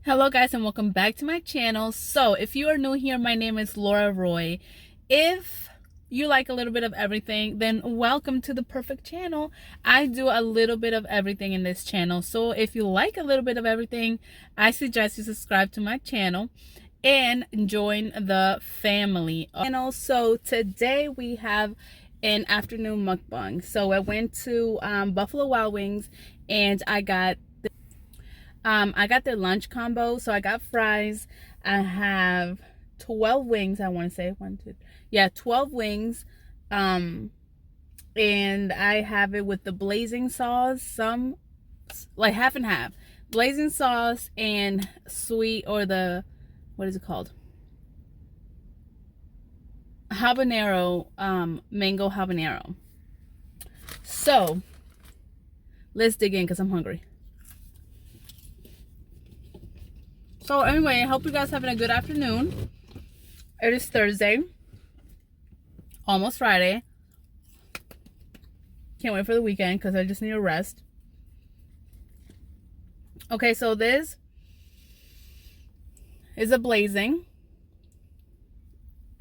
Hello guys and welcome back to my channel. So if you are new here, my name is Laura Roy. If you like a little bit of everything, then welcome to the perfect channel. I do a little bit of everything in this channel. So if you like a little bit of everything, I suggest you subscribe to my channel and join the family. And also today we have an afternoon mukbang. So I went to Buffalo Wild Wings and I got their lunch combo. So I got fries. I have 12 wings. I want to say 12 wings. And I have it with the blazing sauce, some like half and half. Blazing sauce and sweet, or the, what is it called? Habanero, mango habanero. So let's dig in because I'm hungry. So anyway, I hope you guys having a good afternoon. It is Thursday, almost Friday. Can't wait for the weekend because I just need a rest. Okay, so this is a blazing.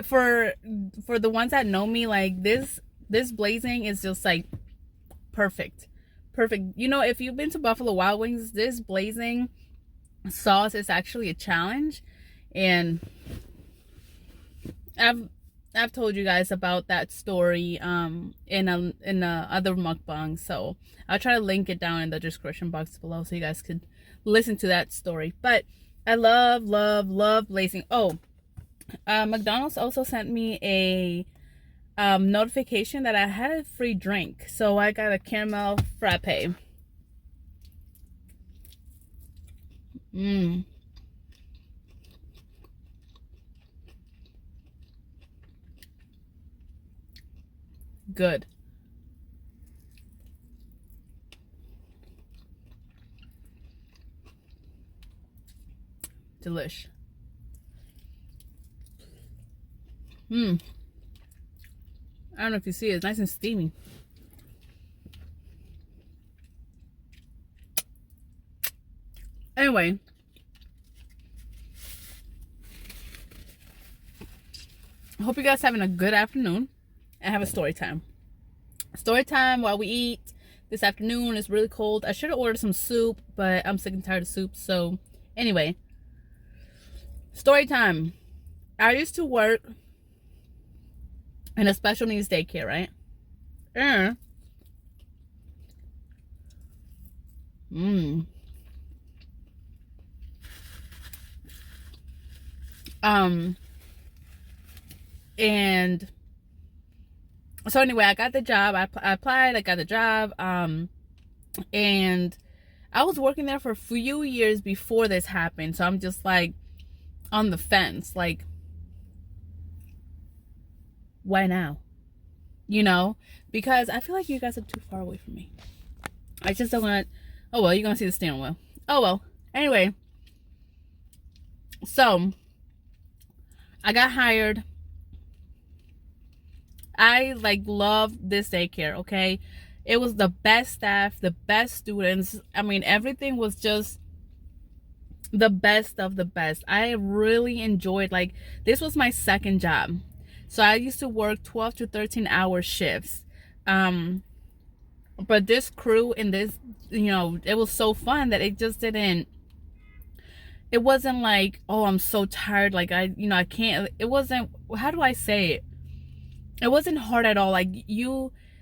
For the ones that know me, like this blazing is just like perfect. You know, if you've been to Buffalo Wild Wings, this blazing sauce is actually a challenge, and I've told you guys about that story in a other mukbang, so I'll try to link it down in the description box below so you guys could listen to that story. But I love blazing. McDonald's also sent me a notification that I had a free drink, so I got a caramel frappe. Good. Delish. I don't know if you see it. It's nice and steamy. Anyway, I hope you guys having a good afternoon and have a story time. Story time while we eat. This afternoon is really cold. I should have ordered some soup, but I'm sick and tired of soup. So anyway, story time. I used to work in a special needs daycare, right? And so anyway, I got the job. I applied. I got the job. And I was working there for a few years before this happened. So I'm just like on the fence. Like, why now? You know? Because I feel like you guys are too far away from me. I just don't want. Oh well, you're gonna see the steering wheel. Oh well. Anyway. So I got hired. I like love this daycare, okay? It was the best staff, the best students. I mean, everything was just the best of the best. I really enjoyed, like, this was my second job. So I used to work 12 to 13 hour shifts. But this crew and this, you know, it was so fun that it just didn't, it wasn't like, oh, I'm so tired, like I can't. It wasn't, how do I say it? It wasn't hard at all. Like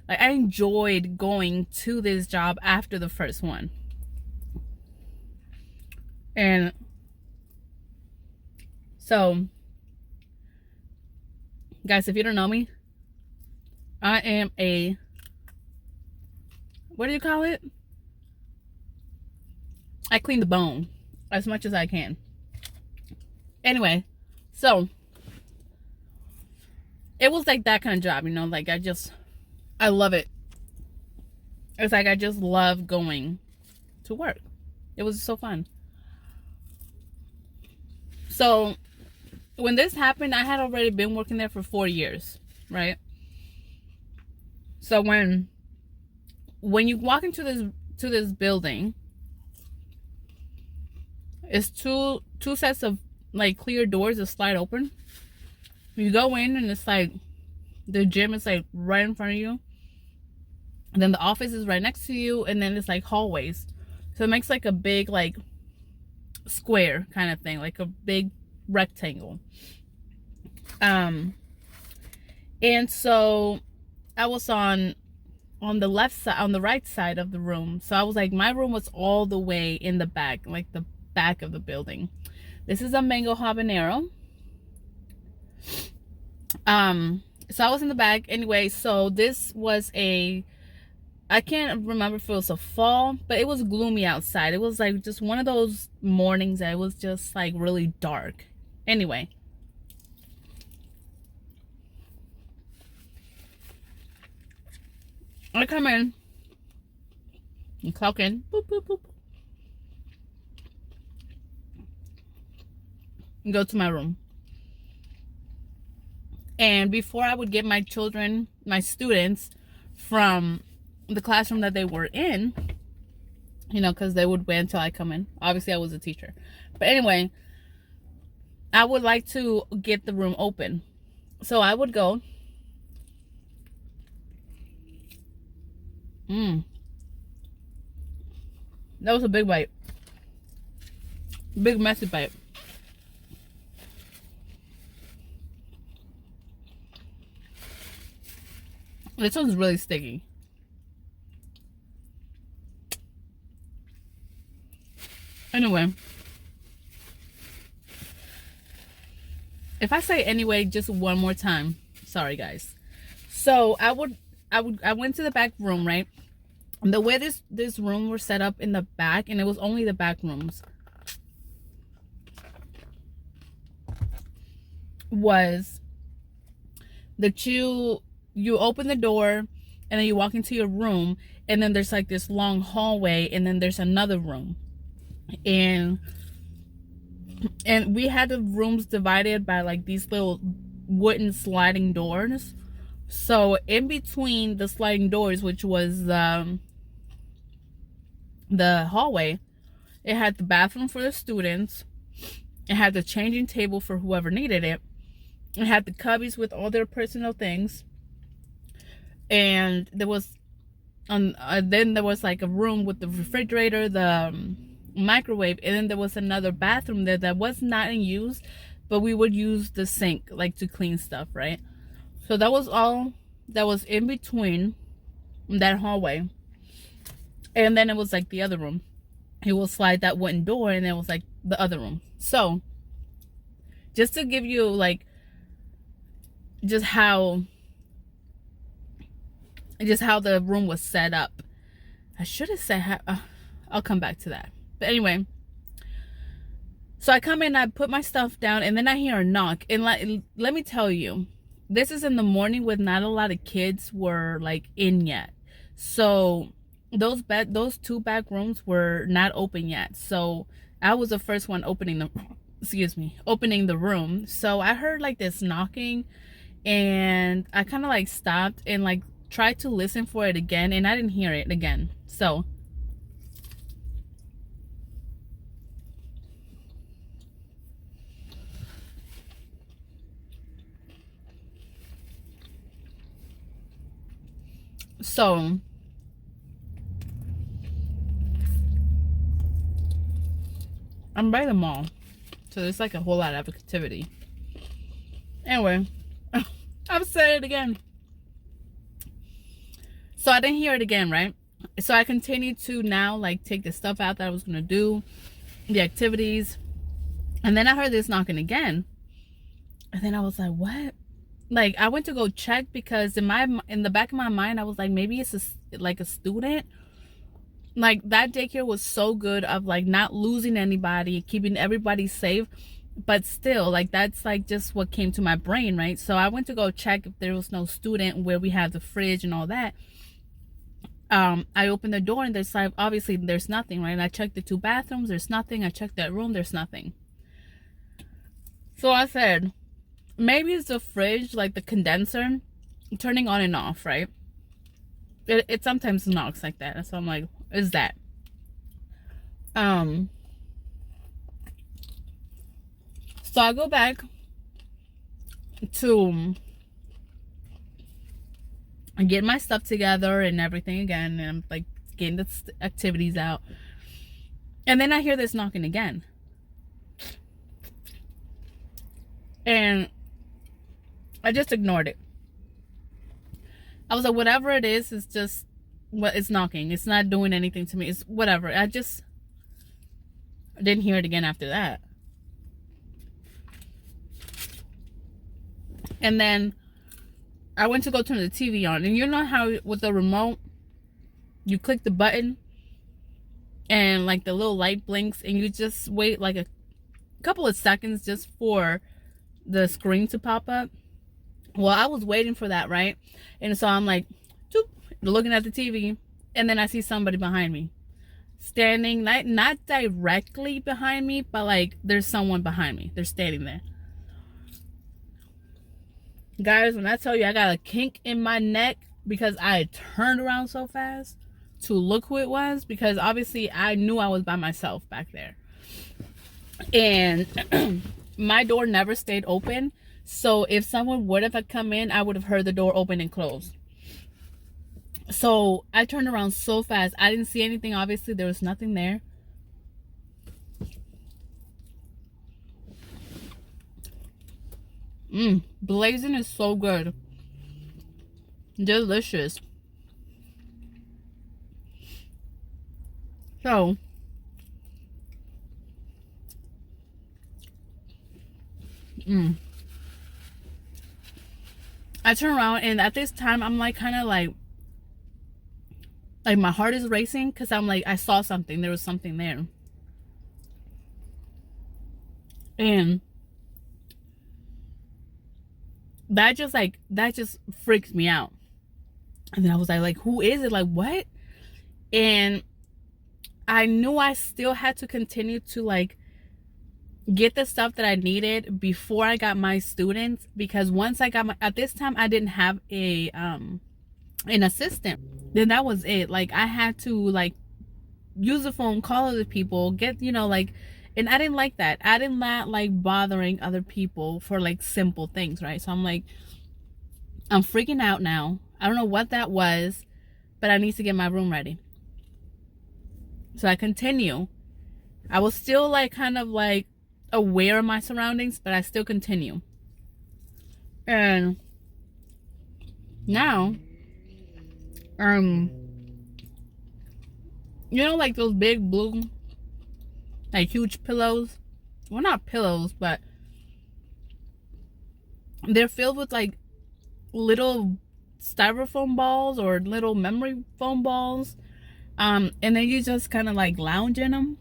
I enjoyed going to this job after the first one. And so, guys, if you don't know me, I am a, what do you call it? I clean the bone as much as I can. Anyway, so it was like that kind of job, you know, like I love it. It's like I just love going to work. It was so fun. So when this happened, I had already been working there for 4 years, right? So when you walk into this building, It's two sets of like clear doors that slide open. You go in and it's like the gym is like right in front of you. And then the office is right next to you, and then it's like hallways. So it makes like a big like square kind of thing, like a big rectangle. And so I was on the left side, on the right side of the room. So I was like, my room was all the way in the back, like the back of the building. This is a mango habanero. So I was in the back anyway. So this was I can't remember if it was a fall, but it was gloomy outside. It was like just one of those mornings that it was just like really dark. Anyway, I come in and clock in, boop, boop, boop, and go to my room. And before I would get my children, my students, from the classroom that they were in, you know, because they would wait until I come in. Obviously, I was a teacher. But anyway, I would like to get the room open. So I would go. That was a big bite. Big, messy bite. This one's really sticky. Anyway, if I say anyway just one more time, sorry guys. So I went to the back room, right? And the way this room was set up in the back, and it was only the back rooms, was that you open the door and then you walk into your room, and then there's like this long hallway, and then there's another room. And we had the rooms divided by like these little wooden sliding doors. So in between the sliding doors, which was the hallway, it had the bathroom for the students, it had the changing table for whoever needed it, it had the cubbies with all their personal things, and there was then there was like a room with the refrigerator, the microwave, and then there was another bathroom there that was not in use, but we would use the sink like to clean stuff, right? So that was all that was in between that hallway. And then it was like the other room. He will slide that wooden door, and it was like the other room. So just to give you like just how the room was set up. I should have said how, I'll come back to that. But anyway, so I come in, I put my stuff down, and then I hear a knock. And let me tell you, this is in the morning with not a lot of kids were like in yet. So those two back rooms were not open yet. So I was the first one opening the room. So I heard like this knocking, and I kind of like stopped and like tried to listen for it again, and I didn't hear it again. So I'm by the mall, so there's like a whole lot of activity. Anyway, I've said it again. So I didn't hear it again, right? So I continued to now like take the stuff out that I was gonna do, the activities, and then I heard this knocking again, and then I was like, what? Like I went to go check, because in the back of my mind I was like, maybe it's like a student. Like that daycare was so good of like not losing anybody, keeping everybody safe, but still like that's like just what came to my brain, right? So I went to go check if there was no student where we have the fridge and all that. I opened the door, and there's like obviously there's nothing, right? And I checked the two bathrooms, there's nothing. I checked that room, there's nothing. So I said, maybe it's the fridge, like the condenser turning on and off, right? It sometimes knocks like that. So I'm like, is that? So I go back to get my stuff together and everything again, and I'm like getting the activities out, and then I hear this knocking again, and I just ignored it. I was like, whatever it is, it's just what it's knocking. It's not doing anything to me. It's whatever. I just didn't hear it again after that. And then I went to go turn the TV on. And you know how with the remote, you click the button and like the little light blinks and you just wait like a couple of seconds just for the screen to pop up? Well, I was waiting for that, right? And so I'm like, looking at the TV, and then I see somebody behind me. Standing, not directly behind me, but like there's someone behind me. They're standing there. Guys, when I tell you I got a kink in my neck because I turned around so fast to look who it was, because obviously I knew I was by myself back there. And my door never stayed open. So if someone would have come in, I would have heard the door open and close. So I turned around so fast. I didn't see anything. Obviously, there was nothing there. Blazing is so good. Delicious. So I turn around, and at this time I'm like kind of like my heart is racing, because I'm like, I saw something. There was something there. And that just freaked me out. And then I was like, who is it? Like, what? And I knew I still had to continue to like get the stuff that I needed before I got my students, because once I got my, at this time I didn't have a an assistant. Then that was it. Like I had to like use the phone, call other people, get, you know, like, and I didn't like that. I didn't like bothering other people for like simple things, right? So I'm like, I'm freaking out now. I don't know what that was, but I need to get my room ready. So I continue. I was still like kind of like aware of my surroundings, but I still continue. And now, you know, like those big blue, like huge pillows. Well, not pillows, but they're filled with like little styrofoam balls or little memory foam balls. And then you just kind of like lounge in them.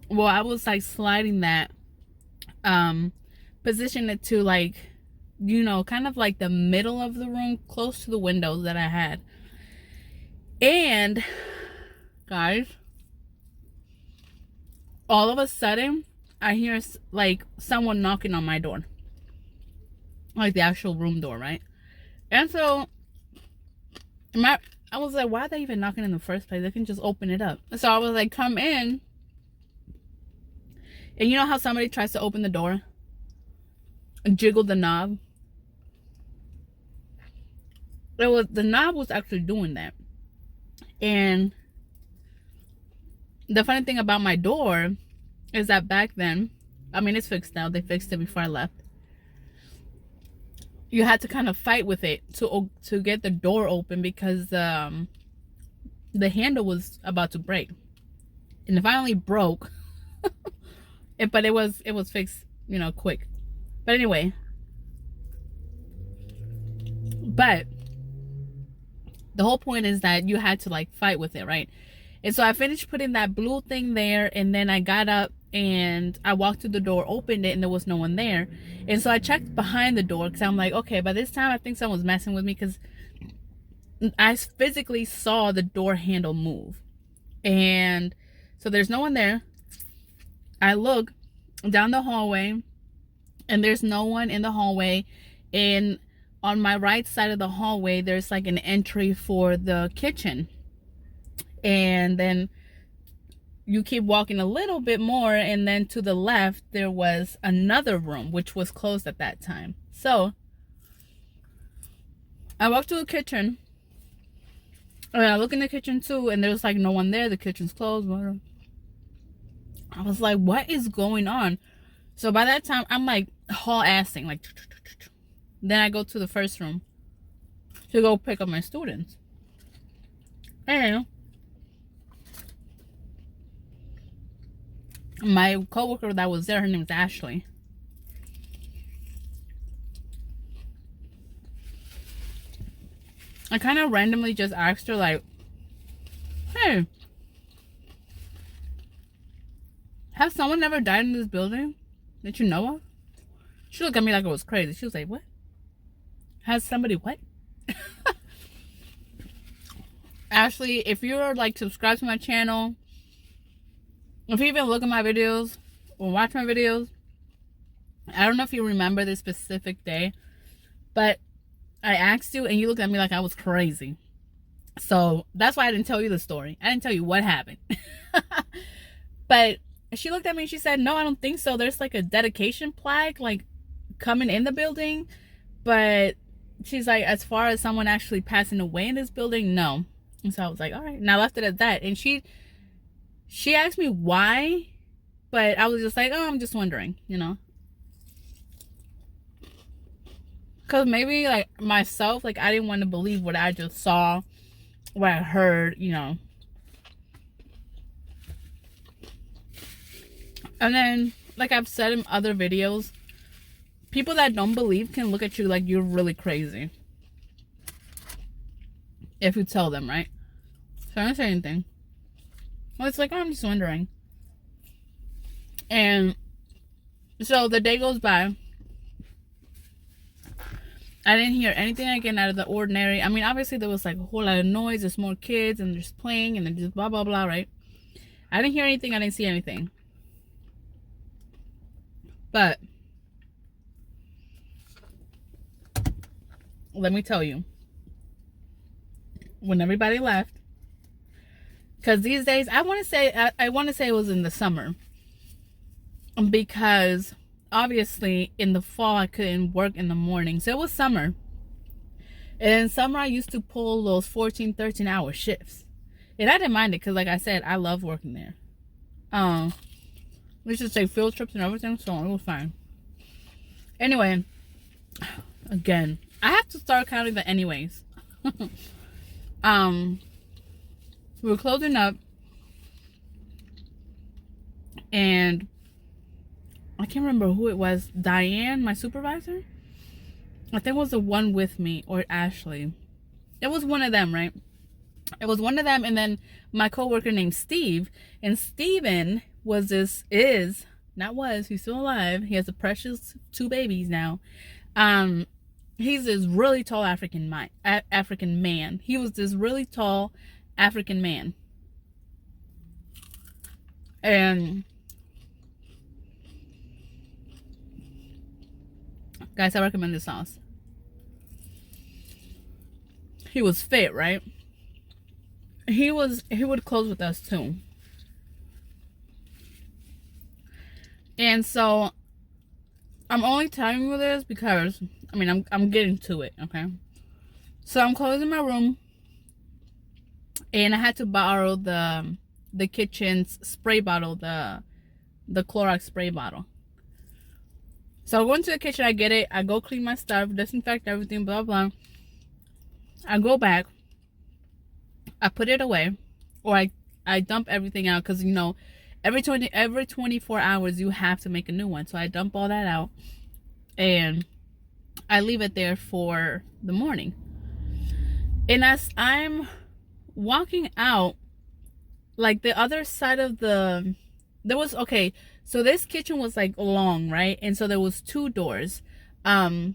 Well, I was like sliding that, position it to like, you know, kind of like the middle of the room, close to the windows that I had. And guys, all of a sudden I hear like someone knocking on my door, like the actual room door, right? And so I was like, why are they even knocking in the first place? They can just open it up. So I was like, come in. And you know how somebody tries to open the door and jiggle the knob? The knob was actually doing that. And the funny thing about my door is that back then, I mean, it's fixed now. They fixed it before I left. You had to kind of fight with it to get the door open, because the handle was about to break, and it finally broke. But it was fixed, you know, quick. But anyway, but the whole point is that you had to like fight with it, right? And so I finished putting that blue thing there, and then I got up and I walked to the door, opened it, and there was no one there. And so I checked behind the door, because I'm like, okay, by this time I think someone's messing with me, because I physically saw the door handle move. And so there's no one there. I look down the hallway, and there's no one in the hallway. And on my right side of the hallway, there's like an entry for the kitchen. And then you keep walking a little bit more, and then to the left there was another room which was closed at that time. So I walked to the kitchen, and I look in the kitchen too, and there's like no one there. The kitchen's closed. I was like, what is going on? So by that time I'm like haul assing, like. Then I go to the first room to go pick up my students, and my coworker that was there, her name is Ashley. I kind of randomly just asked her, like, hey, has someone ever died in this building that you know of? She looked at me like I was crazy. She was like, what? Has somebody what? Ashley, if you're like subscribed to my channel, if you even look at my videos or watch my videos, I don't know if you remember this specific day, but I asked you and you looked at me like I was crazy. So that's why I didn't tell you the story. I didn't tell you what happened. But she looked at me and she said, no, I don't think so. There's like a dedication plaque like coming in the building. But she's like, as far as someone actually passing away in this building, no. And so I was like, all right. And I left it at that. And she asked me why, but I was just like, oh, I'm just wondering, you know. Because maybe, like, myself, like, I didn't want to believe what I just saw, what I heard, you know. And then, like I've said in other videos, people that don't believe can look at you like you're really crazy. If you tell them, right? So I don't say anything. Well, it's like, oh, I'm just wondering. And so the day goes by. I didn't hear anything again out of the ordinary. I mean, obviously there was like a whole lot of noise. There's more kids and they're just playing and they're just blah, blah, blah, right? I didn't hear anything. I didn't see anything. But let me tell you, when everybody left, because these days, I want to say it was in the summer, because obviously in the fall I couldn't work in the morning, so it was summer. And in summer I used to pull those 14-13 hour shifts, and I didn't mind it because, like I said, I love working there. We used to take field trips and everything, so it was fine. Anyway, again, I have to start counting the anyways. We were closing up, and I can't remember who it was. Diane, my supervisor, I think it was the one with me, or Ashley. It was one of them, right? It was one of them, and then my coworker named Steve. And Steven he's still alive. He has a precious 2 babies now. He's this really tall African man. He was this really tall African man. And guys, I recommend this sauce. He was fit, right? He would close with us too. And so I'm only telling you this because, I mean, I'm getting to it, okay? So I'm closing my room, and I had to borrow the kitchen's spray bottle, the Clorox spray bottle. So I go into the kitchen, I get it, I go clean my stuff, disinfect everything, blah, blah. I go back, I put it away, or I dump everything out, because, you know, every 24 hours you have to make a new one. So I dump all that out, and I leave it there for the morning. And as I'm walking out, like the other side of so this kitchen was like long, right? And so there was 2 doors. There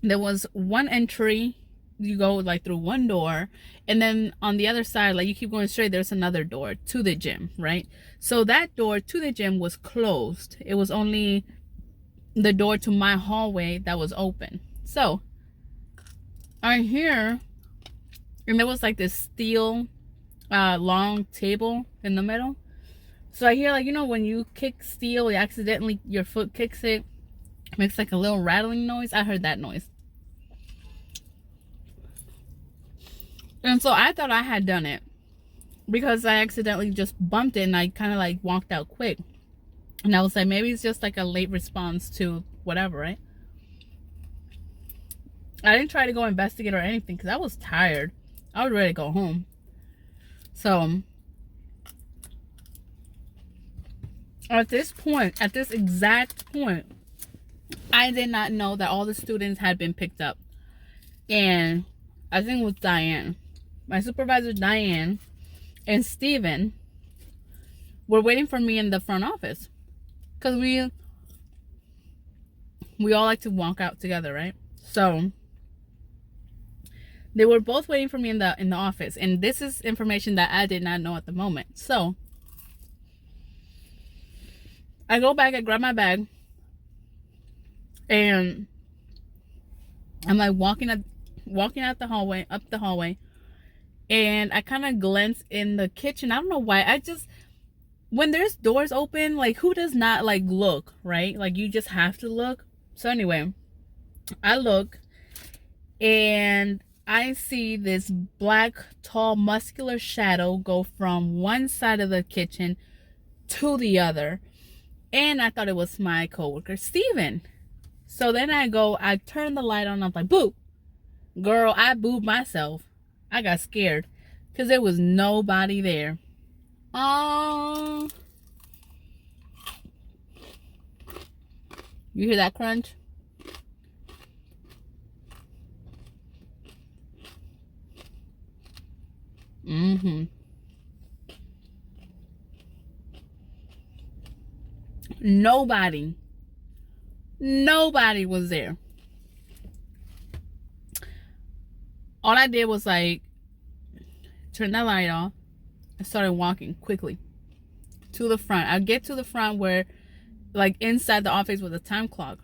was one entry, you go like through one door, and then on the other side, like you keep going straight, there's another door to the gym, right? So that door to the gym was closed. It was only the door to my hallway that was open. So I hear, and there was like this steel long table in the middle, So I hear, like, you know, when you kick steel, you accidentally, your foot kicks it, makes like a little rattling noise. I heard that noise. And so I thought I had done it because I accidentally just bumped it and I kind of like walked out quick. And I was like, maybe it's just like a late response to whatever, right? I didn't try to go investigate or anything because I was tired. I was ready to go home. So at this point, at this exact point, I did not know that all the students had been picked up. And I think it was Diane. My supervisor, Diane, and Steven were waiting for me in the front office. Because we all like to walk out together, right? So they were both waiting for me in the office. And this is information that I did not know at the moment. So I go back, I grab my bag, and I'm like walking out the hallway, up the hallway, and I kind of glance in the kitchen. I don't know why. I just, when there's doors open, like, who does not like look, right? Like, you just have to look. So anyway, I look and I see this black, tall, muscular shadow go from one side of the kitchen to the other. And I thought it was my coworker, Steven. So then I turn the light on. I'm like, boo. Girl, I booed myself. I got scared because there was nobody there. You hear that crunch? Nobody was there. All I did was like turn that light off. I started walking quickly to the front. I get to the front where, like, inside the office with a time clock.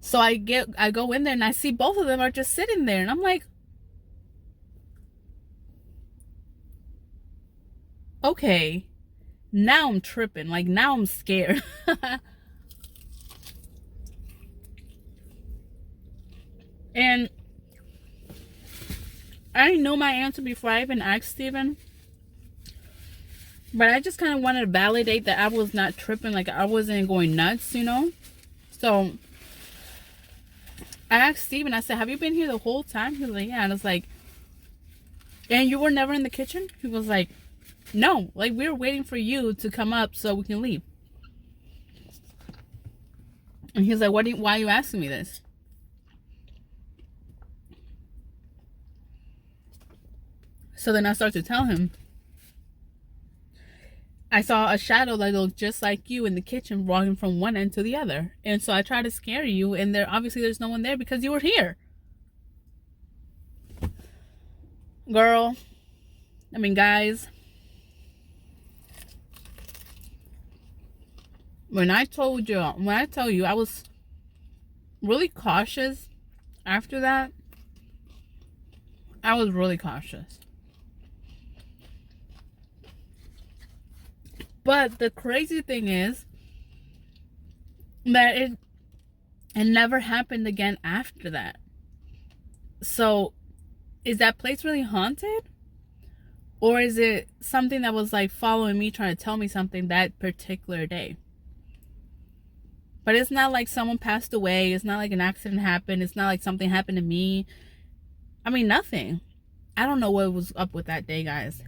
So I go in there and I see both of them are just sitting there, and I'm like, okay, now I'm tripping. Like, now I'm scared. And I know my answer before I even asked Steven. But I just kind of wanted to validate that I was not tripping. Like, I wasn't going nuts, you know? So I asked Steven, I said, have you been here the whole time? He was like, yeah. And I was like, and you were never in the kitchen? He was like, no. Like, we were waiting for you to come up so we can leave. And he's like, why are you asking me this? So then I start to tell him, I saw a shadow that looked just like you in the kitchen walking from one end to the other. And so I tried to scare you, and there's no one there because you were here. Girl, I mean, guys, when I tell you I was really cautious after that, I was really cautious. But the crazy thing is that it never happened again after that. So is that place really haunted? Or is it something that was like following me, trying to tell me something that particular day? But it's not like someone passed away. It's not like an accident happened. It's not like something happened to me. I mean, nothing. I don't know what was up with that day, guys.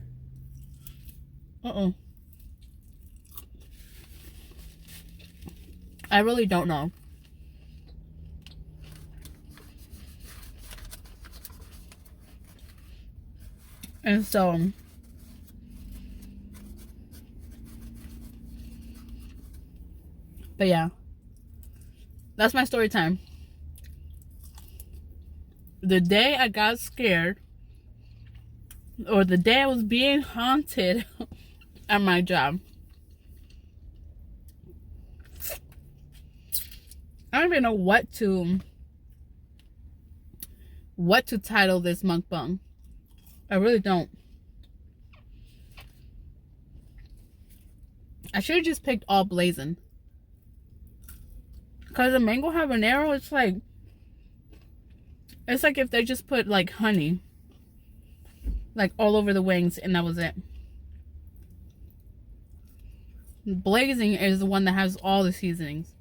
I really don't know. And so, but yeah, that's my story time. The day I got scared, or the day I was being haunted at my job. I don't even know what to title this mukbang. I really don't. I should have just picked all blazing. Because the mango habanero, it's like if they just put like honey like all over the wings and that was it. Blazing is the one that has all the seasonings.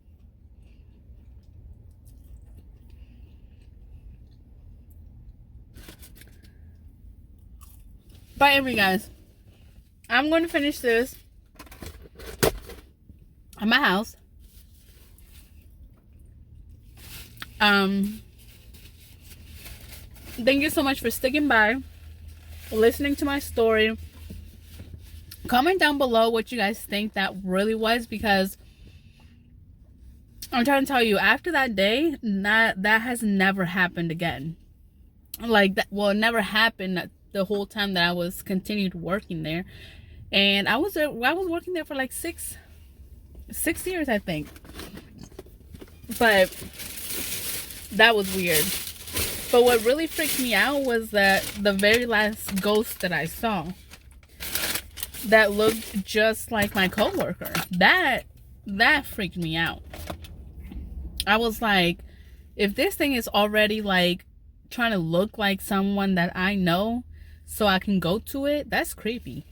But anyway, guys, I'm going to finish this at my house. Thank you so much for sticking by, listening to my story. Comment down below what you guys think that really was, because I'm trying to tell you, after that day, that has never happened again. Like that, well, it never happened the whole time that I was continued working there, and I was working there for like six years, I think. But that was weird. But what really freaked me out was that the very last ghost that I saw that looked just like my coworker, that freaked me out. I was like, if this thing is already like trying to look like someone that I know so I can go to it, that's creepy.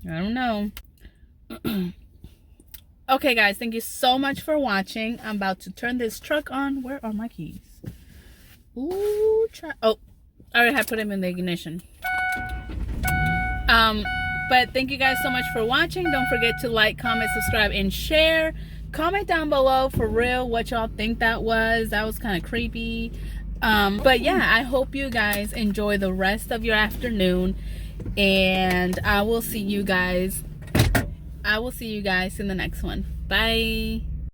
I don't know. Okay, guys, thank you so much for watching. I'm about to turn this truck on. Where are my keys? Ooh, oh, I already had put them in the ignition. But thank you guys so much for watching. Don't forget to like, comment, subscribe, and share. Comment down below for real what y'all think that was. That was kind of creepy. But yeah, I hope you guys enjoy the rest of your afternoon, and I will see you guys in the next one. Bye.